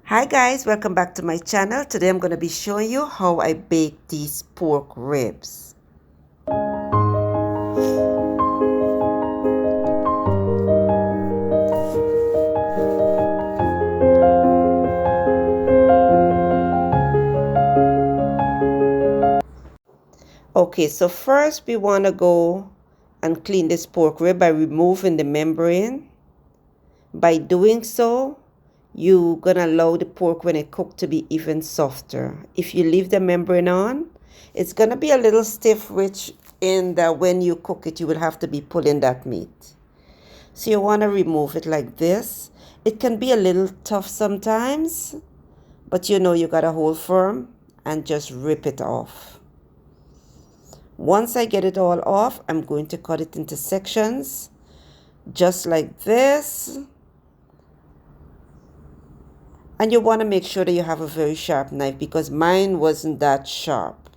Hi guys, welcome back to my channel. Today I'm going to be showing you how I bake these pork ribs. Okay, so first we want to go and clean this pork rib by removing the membrane. By doing so, you're going to allow the pork when it cooked to be even softer. If you leave the membrane on, it's going to be a little stiff, which in that when you cook it, you will have to be pulling that meat. So you want to remove it like this. It can be a little tough sometimes, but you got to hold firm and just rip it off. Once I get it all off, I'm going to cut it into sections, just like this. And you want to make sure that you have a very sharp knife because mine wasn't that sharp.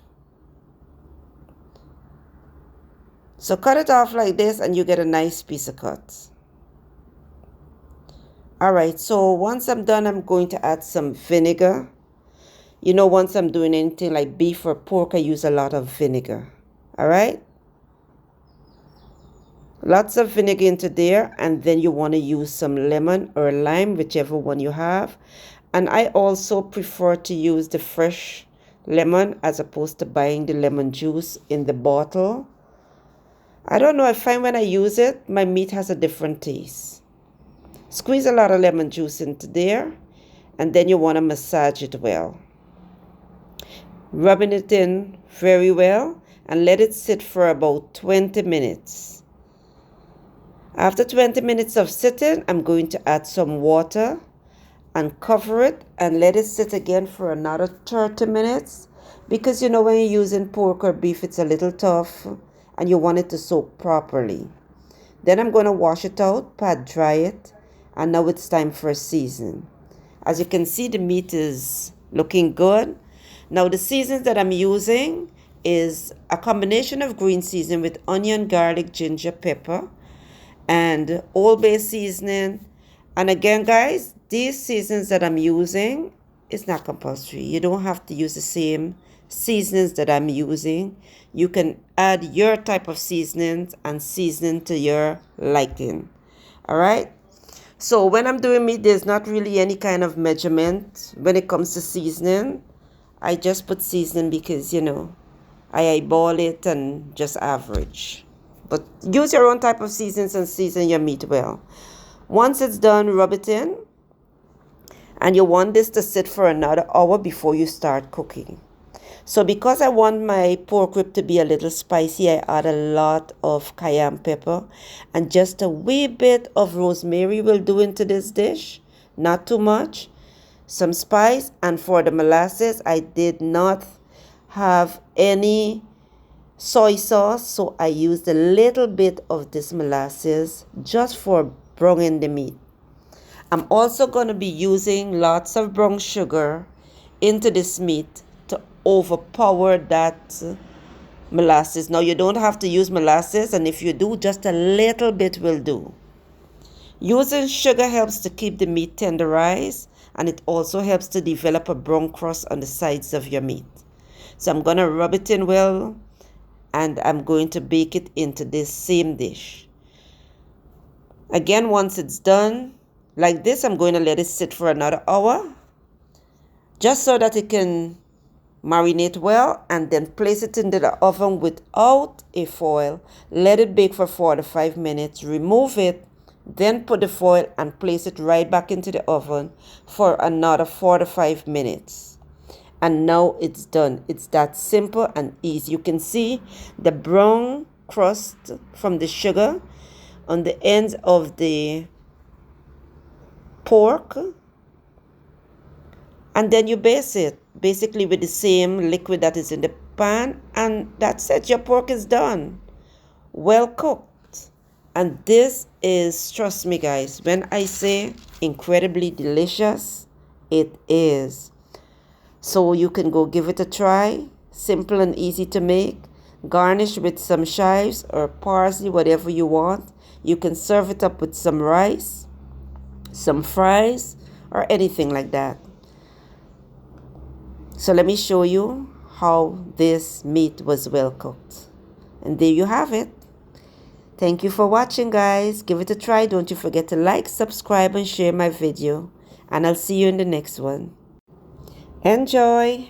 So cut it off like this and you get a nice piece of cut. Alright, so once I'm done, I'm going to add some vinegar. Once I'm doing anything like beef or pork, I use a lot of vinegar. Alright? Lots of vinegar into there, and then you want to use some lemon or lime, whichever one you have. And I also prefer to use the fresh lemon as opposed to buying the lemon juice in the bottle. I don't know, I find when I use it, my meat has a different taste. Squeeze a lot of lemon juice into there, and then you want to massage it well. Rubbing it in very well, and let it sit for about 20 minutes. After 20 minutes of sitting, I'm going to add some water and cover it and let it sit again for another 30 minutes. Because when you're using pork or beef, it's a little tough and you want it to soak properly. Then I'm going to wash it out, pat dry it, and now it's time for a season. As you can see, the meat is looking good. Now the seasons that I'm using is a combination of green seasoning with onion, garlic, ginger, pepper, and Old Bay seasoning. And again, guys, these seasonings that I'm using is not compulsory. You don't have to use the same seasonings that I'm using. You can add your type of seasonings and seasoning to your liking. All right. So when I'm doing meat, there's not really any kind of measurement when it comes to seasoning. I just put seasoning because, I eyeball it and just average. But use your own type of seasonings and season your meat well. Once it's done, rub it in. And you want this to sit for another hour before you start cooking. So because I want my pork rib to be a little spicy, I add a lot of cayenne pepper. And just a wee bit of rosemary will do into this dish. Not too much. Some spice. And for the molasses, I did not have any soy sauce, so I used a little bit of this molasses just for browning the meat. I'm also going to be using lots of brown sugar into this meat to overpower that molasses. Now you don't have to use molasses, and if you do, just a little bit will do. Using sugar helps to keep the meat tenderized, and it also helps to develop a brown crust on the sides of your meat. So I'm going to rub it in well, and I'm going to bake it into this same dish. Again, once it's done like this, I'm going to let it sit for another hour just so that it can marinate well, and then place it into the oven without a foil. Let it bake for 45 minutes. Remove it, then put the foil and place it right back into the oven for another 45 minutes. And now it's done. It's that simple and easy. You can see the brown crust from the sugar on the ends of the pork. And then you base it basically with the same liquid that is in the pan. And that's it. Your pork is done. Well cooked. And this is, trust me guys, when I say incredibly delicious, it is. So you can go give it a try. Simple and easy to make. Garnish with some chives or parsley, whatever you want. You can serve it up with some rice, some fries, or anything like that. So let me show you how this meat was well cooked. And there you have it. Thank you for watching, guys. Give it a try. Don't you forget to like, subscribe, and share my video. And I'll see you in the next one. Enjoy!